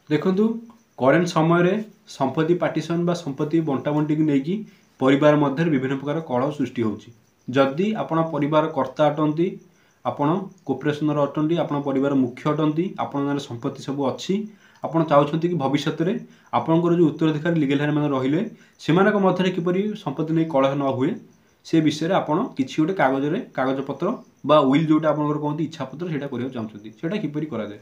देखु करेन्ट समय संपत्ति पार्टीशन बा संपत्ति बंटा बंटी को लेकिन परिवार मध्य विभिन्न प्रकार कलह सृष्टि होची। जदि आपण परिवार कर्ता अटंती आपण कोऑपरेशन अटंती आपण परिवार मुख्य अटंती आपण संपत्ति सब अच्छी आपण चाहते कि भविष्य में आपंकर जो उत्तराधिकारी लीगल हेयर मैंने रहिले से मध्य किपरि संपत्ति नहीं कलह न हुए से विषय में आपड़ किसी गोटे कागज पत्र बा विल जोटा आप कहते इच्छा पत्र से चाहते से किपरि कराए।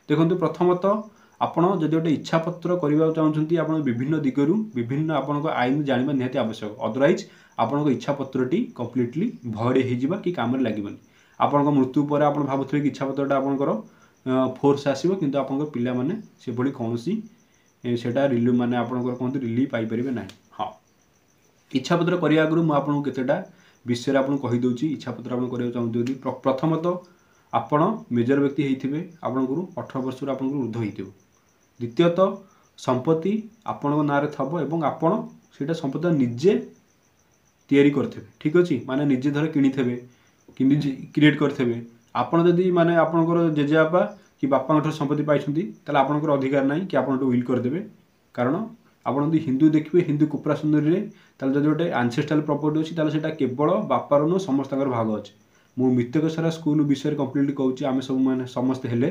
देखो प्रथमतः आपण जदि गोटे इच्छा पत्र करने चाहते आप विभिन्न दिगरू विभिन्न आप आईन जानवा निहाती आवश्यक। अदरवाइज आपण इच्छा पत्रटी कम्प्लीटली भयड हो कि कम लगे। आपण मृत्यु पर आप भावुले कि इच्छा पत्रटा आपंकर फोर्स आसो कि आप पिला माने से भली कौन सेटा रिलीव माने आपंकर कहते रिलीव पाइपर ना। हाँ इच्छा पत्र करने आगु मुझे केतेटा विषय आपको कहीदे। इच्छा पत्र आप चाहते प्रथमतः आपण मेजर व्यक्ति होते आपंकर 18 वर्ष आपंकर ऊर्ध्व हो। द्वितीयतः संपत्ति आपण ना थब एवं आपण से संपत्ति निजे तैयारी करते। ठीक अच्छे माने निजे धर किणी कि क्रिएट करते। आपड़ जदि माने आपंकर जेजेबापा कि बापा संपत्ति पाई आपंकर अधिकार ना कि आप विल करदे। कारण आप हिंदू देखिए हिंदू कुप्रासुंदरी जब गोटे आंसेस्ट्राल प्रॉपर्टी अच्छी से केवल बापार नुह समस्त भाग अच्छे। मु मितकसरा स्कूल विषय कम्प्लीटली कहूँ आम सब मैंने समस्ते हेले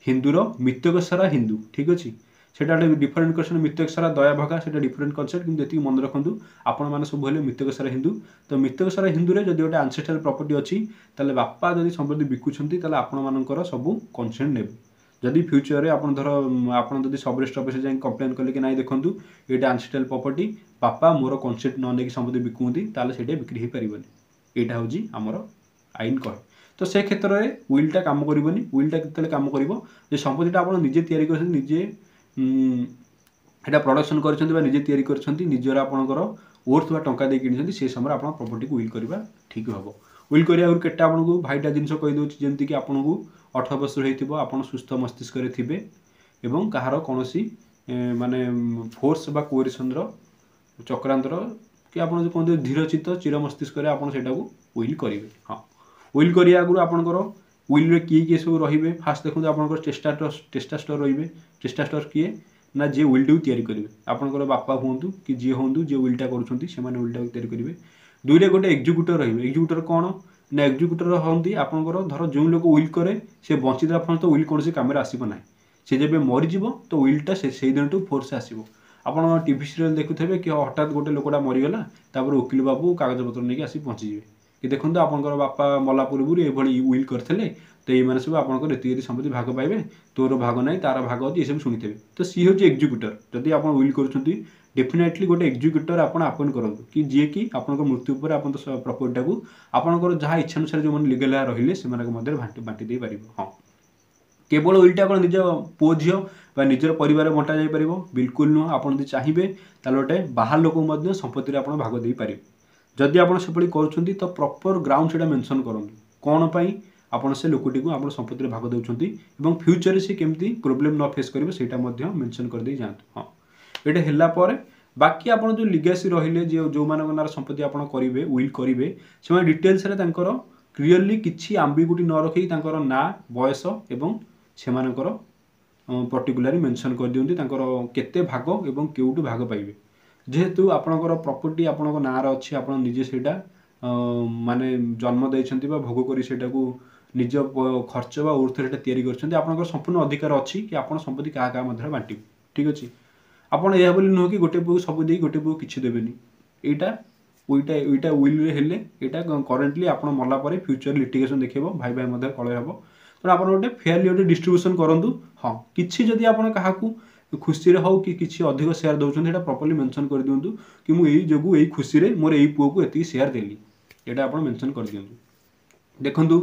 हिंदूर मितकसरा हिंदू। ठीक अच्छे से डिफरेन्ट क्वेश्चन मितकसरा दया भगा से डिफरेन्ट कनसेप्ट कि जी मन रखु आपण मैंने सब हेले मितकसरा हिंदू। तो मितकसरा हिंदू जब गोटे आंसेस्ट्राल प्रॉपर्टी अच्छी बापा जब संपत्ति बिकुंट आपण मानकर सब कनसेंट ने। जदि फ्यूचर आप धर आप सब रेस्ट ऑफिस जाए कंप्लेन कले कि ना देखूँ ये आंसेस्ट्राल प्रॉपर्टी बापा मोर कनसेंट न नहीं संपत्ति बिकुंती से बिक्री हो पारन। यहाँ हूँ आमर आईन कहे। तो से क्षेत्र में विलटा कम करनी। विलटा के कम कर संपत्तिटा आप निजे तैयारी कर निजे प्रोडक्शन करजे तैयारी कर आपंकर वर्थ बा टंका दे कि से समय आप प्रॉपर्टी को विल करवा ठीक हम। विल करा आगे केटा आपको भाईटा जिन कहीदे जमीक आपको 18 वर्ष हो आप सुस्थ मस्तिष्क थे एवं कहार कौन माने फोर्स बा कोएरिशन चक्रांतर कि आप कहते धीरचित्त चिर मस्तिष्क आप विल करेंगे। हाँ विल करा आगु आपंकर विल किए सब रे फास्ट देखते आप टेस्टास्टर रे। टेस्टास्टर किए ना जी विलटा तैयारी करेंगे आपंकर बापा हूँ कि जी हूँ जी विलटा करुँच विलटा तैयारी करेंगे। दुईरे गोटे एग्जीक्यूटर रे। एग्जीक्यूटर कौन ना एग्जीक्यूटर हमें आपंकर धर जो लोग विल करे से बंचीदा पर्यटन विल कौन कम आसना से जब मरीज तो विलटा से दिन टू फोर्स आसो। आपड़ टीवी सीरियल देखुथे कि हठात गोटे लोकटा मरीगला तापर वकिल बाबू कागजपत्र नहीं आसी पहुँचीजे कि देखो आपंकर बापा मला पूर्व ये विल करते तो ये सब आपंकर ये संपत्ति भाग पाइबे तोर भाग ना तार भाग अच्छी ये सब शुणी। तो सी हूँ एग्जीक्यूटर जदि आप विल कर डेफिनेटली गोटे एग्जीक्यूटर आप अपॉइंट करूँ कि जी कि आप मृत्यु पर आप प्रॉपर्टी को आपंकर जहाँ इच्छा अनुसार जो मैंने लीगल रही से बांटी दे पार। हाँ केवल विलटा कौन निज पुओ झील निजर परिवार बंटा जापर बिल्कुल नुह। आप चाहिए गोटे बाहर लोक संपत्ति आप भाग दे पारे। जदि आप कर तो प्रॉपर ग्राउंड से मेंशन करूँ कौन पाई आप से लोकटी को आप संपत्ति भाग देउछंती फ्यूचर से केमती प्रोब्लेम न फेस करेंगे सेटा मेंशन कर दे जातु। हाँ ये है बाकी आप जो लिगेसी रहिले जो मान संपत्ति आप करेंगे विल करेंगे से डिटेल्स क्लीयरली किसी आम्बिगुटी न रखी ना बयस एवं से पर्टिकुलारी मेंशन कर दियंती केते भाग एवं केउटू भाग पाइबे। जेहेतु आपणकर प्रॉपर्टी आपणक नार अच्छी आप निजे सेटा माने जन्म देइछंती बा भोग करी सेटा को निज खर्च बा अर्थ सेटा तैयारी करछंती आपणकर संपूर्ण अधिकार अच्छी कि आप संपत्ति क्या क्या मध्य बांटिबे। ठीक अच्छे आपड़ यह बोली नुह कि गोटे पुओ सब दे गोटे पुओ किसी देवेनि यहाँ विल हेले यहाँ करेन्टली आप मला फ्यूचर लिटिगेशन देखो भाई भाई मध्य कलह हम। तो आप गोटे फेयरली गोटे डिस्ट्रीब्यूशन करूँ। हाँ किसी जदि आप क्या खुशी हो कि किसी अधिक सेयार दौरान प्रॉपर्ली मेंशन कर दिंतु कि मुझे जो यही खुशी में मोर यही पुओ को ये सेयार देली यहाँ आप मेंशन कर दिंतु। देखु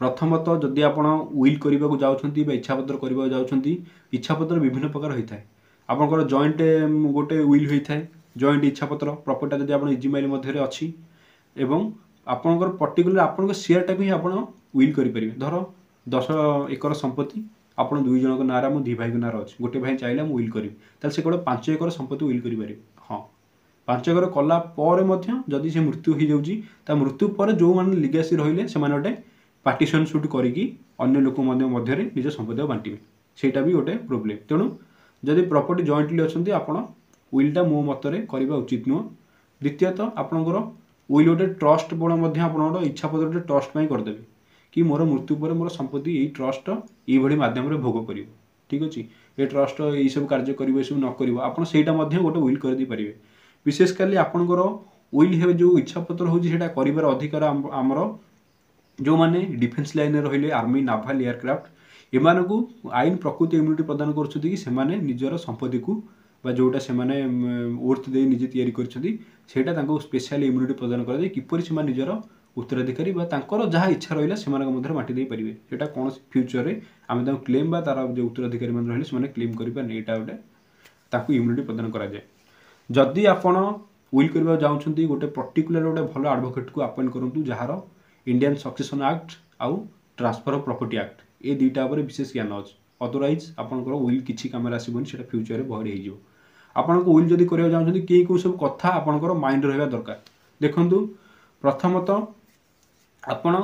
प्रथमतः जदि आप विल करने को जाऊँगी इच्छा पत्र करने जाऊँगी इच्छा पत्र विभिन्न प्रकार होता है। आपंकर जॉइंट गोटे विल होता है जॉइंट इच्छा पत्र प्रॉपर्टी जब आप इजिमाइल मध्य अच्छी एवं आपंकर पर्टिकुलर आप सेयारटा भी आप विल करेंगे। धर 10 एकर संपत्ति आप दुई जन नारा मो दी भाई नार अच्छे गोटे भाई चाहिए मुझे विल करी से कौन 5 एकर संपत्ति विल करें। हाँ 5 एकर कलापर जदि से मृत्यु हो जाए मृत्यु पर जो मैंने लिगेसी रहिले से गोटे पार्टीशन सुट करी अन्य लोक मध्य निज संपत्ति बांटे सेटा भी गोटे प्रोब्लेम। तेणु जदि प्रॉपर्टी जॉइंटली अच्छी आपण विलटा मो मतरे करवा उचित नुह। द्वितीयतः आपणकर विल गोटे ट्रस्ट बड़ आप इच्छा पत्र गोटे ट्रस्ट करदेवे कि मोर मृत्यु पर मोर संपत्ति यही ट्रस्ट ये माध्यम भोग कर। ठीक अच्छे ये ट्रस्ट ये सब कार्य कर सब न कर आप गोटे विल कर पारे। विशेषकर आपणकर विल हे जो इच्छा पत्र होता कर अधिकार आमर जो मैंने डिफेन्स लाइन रही आर्मी नाभाल एयरक्राफ्ट एम को आईन प्रकृति इम्यूनिटी प्रदान कर निजर संपत्ति को जोटा से ओर्थ दे निजे तैयारी कर स्पेशल इम्यूनिटी प्रदान कर किपर से निजर उत्तराधिकारी जहाँ इच्छा रहा से माटी दे पारे। सेटा कौन फ्यूचर में आम क्लेम बा तार जो उत्तराधिकारी रही से क्लेम करें यहाँ गोटे इम्यूनिटी प्रदान कराए। जदि आपण विल करने चाहते गोटे पर्टिकुलर गोटे भल एडवोकेट को अपॉइंट करूँ जार इंडियन सक्सेसन एक्ट आउ ट्रांसफर ऑफ प्रॉपर्टी एक्ट ये दुईटा विशेष ज्ञान अच्छे। अदरवाइज आपंकर विल किसी कम आसबनी से फ्यूचर में भइड हो आपन को विल जदि करने चाहते कि कौ सब कथा आपंकर माइंड रहा दरकार। देखु प्रथमतः आपण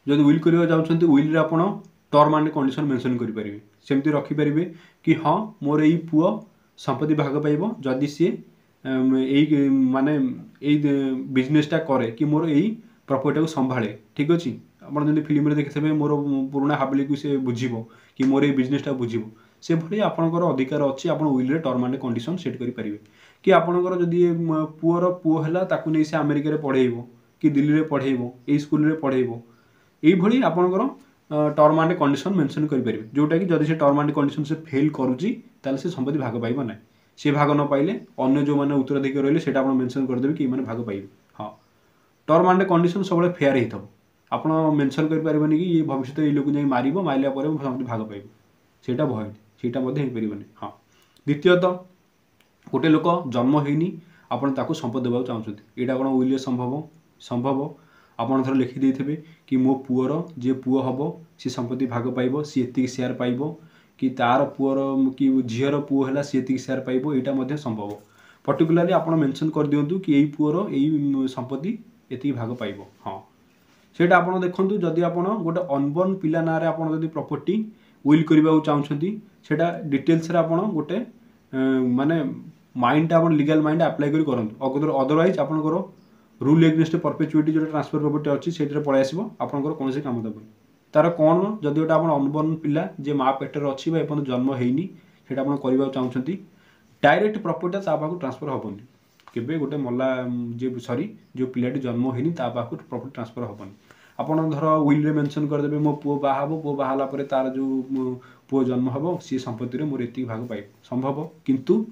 जदि विल करने चाहते विल आप टर्म एंड कंडीशन मेंशन करेंगे सेमती रखिपारे कि हाँ मोर यही पुओ संपत्ति भाग पाइब जदि सी यही माने बिजनेसटा करे कि मोर यही प्रॉपर्टी को संभाले। ठीक अच्छे आप फिल्म में देखिए मोर पुराना हाबिली को सी बुझे कि मोर ये बिजनेसटा बुझे से भाई आपंकर अधिकार अच्छे आप will term and condition set करेंगे कि आपंकर जदि पुअर पुओ है नहीं से अमेरिका पढ़ेब कि दिल्ली में पढ़ेब यही स्कूल में पढ़ेब यही आपंकर टर्म एंड कंडीशन मेंशन करेंगे जोटा कि जब से टर्म एंड कंडीशन से फेल करुच्ची से संपत्ति भाग पाइब ना सी भाग न पाइले अन्य जो मैंने उत्तराधिकारी रही है मेंशन करदेवे कि मैंने भाग पाइबे। हाँ टर्म एंड कंडीशन सब फेयर होता आप मेंशन करें कि ये भविष्य ये लोक जाए मार मारे संपत्ति भाग पाइब सेटा भय सेटा हो पारे। हाँ द्वितीयतः गोटे लोक जन्म होनी आपको संपत्ति देवाक चाहते यहाँ कौन विल संभव संभव आपड़ थोड़ा लिखिदे कि मो पुअर जे पुओ हम सी संपत्ति भाग पाइब सी एति सेयार पाइब कि तार पुअर कि झीर पुओ है सी एति सेयार पाइब यहाँ संभव। पर्टिकुलाली आप मेंशन कर दिंतु कि यही पुअर यही संपत्ति एति भाग पाइब। हाँ सेटा आप देखूँ जदि आप गोटे अनबर्न पिला ना आप प्रॉपर्टी विल करने चाहते सेटा डिटेल्स आप गोटे माने माइंड आप लीगल माइंड अप्लाई करूँ अदरवाइज आपंकर रूल एग्नेस्ट परपेचुइटी जो ट्रांसफर प्रॉपर्टी अच्छी से पलि आसो आपंकर कौन से काम देवनी तार कौन जदि गोटे आप अनबर्न पिला जे माँ पेटर अच्छी जन्म होनी से करने चाहते डायरेक्ट प्रॉपर्टी पाक ट्रांसफर हेनी केवे गोटे मला जे सॉरी जो पिलाटी जन्म होनी पाक प्रॉपर्टी ट्रांसफर हेनी आपड़ धर विल रे मेंशन करदेवे मो पुओ बाहा पुओ बाहाला तार जो पुओ जन्म हम सी संपत्ति मोर एति भाग पाइब संभव किंतु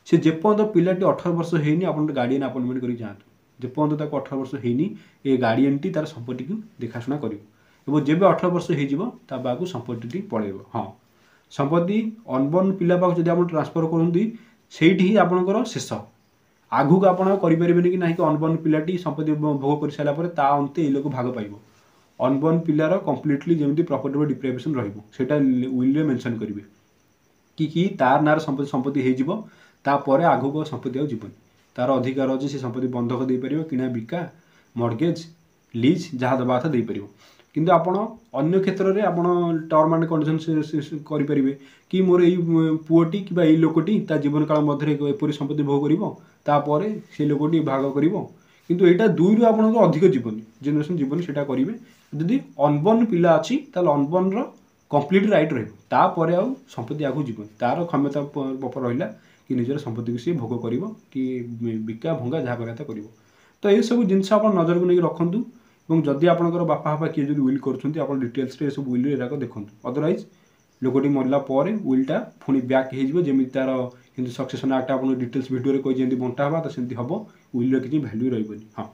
से जेपर्यंत पिलाटी 18 वर्ष होनी आप गार्डियन अपॉइंटमेंट कर जातु जेपर्यंत 18 वर्ष होनी ये गार्डियन टी तार संपत्ति को देखाशुना कर जब 18 वर्ष हो संपत्ति पड़ेब। हाँ संपत्ति अनबर्न पिला पाक जब आप ट्रांसफर करती से ही आपंकर शेष आगू को आप करें कि ना कि अनबर्न पिलाटी संपत्ति भोग कर सारापर ता अंत ये लोग भाग पाइब अनबर्न पिलार कम्प्लीटली जमी प्रॉपर्टी डिप्राइवेशन रहा विल मेंशन करेंगे कि तार नार संपत्ति होपर आगू को संपत्ति आजीवन तार अधिकार अच्छे से संपत्ति बंधक दे पार किଣା बिका मर्गेज लीज जहाँ दबा था देपर किंतु आपण अन्य क्षेत्र में आप टर्म एंड कंडीशन करेंगे कि मोर यही पुओटी कि यही लोकटी जीवन काल मध्य एपरी संपत्ति भोग कर से लोकटी भाग कर किंतु यहाँ दुई रु आप अधिक जीवन जेनेरेशन जीवन से करेंगे जदि अनबर्न पिला अच्छी अनबर्न कंप्लीट राइट रहा संपत्ति आगू जीवन तार क्षमता रहा कि निजर संपत्ति को सी भोग कर कि बिका भंगा जहाँ कर तो ये सब जिन नजर को नहीं रखु जदि आपंकर बापा बापा किए जो विल कर डिटेल्स सब विल देखूँ अदरवाइज लोकटी मरला विलटा पुणी बैक होमी तार कि सक्सेसन एक्ट आप डिटेल्स भिडियो कही बंटा हाँ तो सेमती हम विल किसी भैल्यू रही। हाँ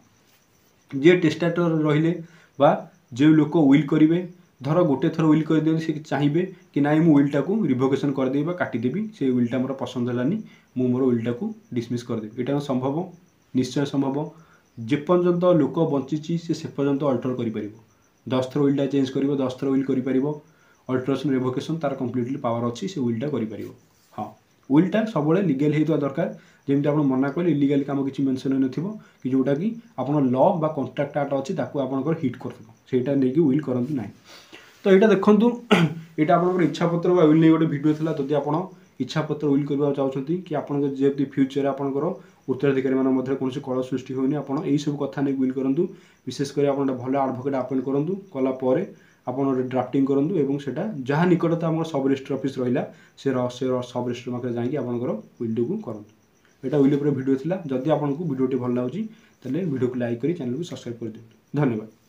जे टेस्टाटर रहिले बा जो लोक विल करेंगे धर गोटे थर विल कर दिखाँ से चाहिए कि ना मु विलटा को रिभोकेशन करदेवी काटिदेवी से विलटा मोर पसंद है मोर विलटा को डिसमिस करदेवी यहाँ संभव निश्चय संभव जेपर्यंत लोक बंची से पर्यंत अल्टर कर 10 थर विलटा चेंज कर 10 थर विल कर अल्ट्रेसन रिभोकेशन तार कम्प्लीटली पावर अच्छी से विलटा कर। हाँ विलटा सब लीगल होता दरकार जमी आप मना कले इलीगल काम किसी मेंशन न कि जोटा कि आप लॉ बा कॉन्ट्रैक्ट एक्ट अच्छी आपंकर हिट कर नहीं विल करंतु ना। तो यहाँ देखूँ यहाँ आप इच्छा पत्र विल नहीं गोटे भिडियो था जदि आप इच्छापत्र उइल करबा चाहउछंती कि आपन जेति फ्यूचर आपनकर उत्तराधिकारी मान मध्य कोनोसी कलह सृष्टि होनी आपन एई सब कथा नै उइल करंतु विशेष करी आपन भलो एडवोकेट अपॉइंट करंतु कला परे आपन ड्राफ्टिंग करंतु एवं सेटा जहाँ निकटता हमर सब रजिस्टर ऑफिस रहिला से सब रजिस्टर माके जाई कि आपनकर उइल को करंतु एटा उइल पर वीडियो थिला जदि आपनको वीडियोटी भल लागुची तले वीडियो को लाइक करी चैनल को सब्सक्राइब कर दियंतु धन्यवाद।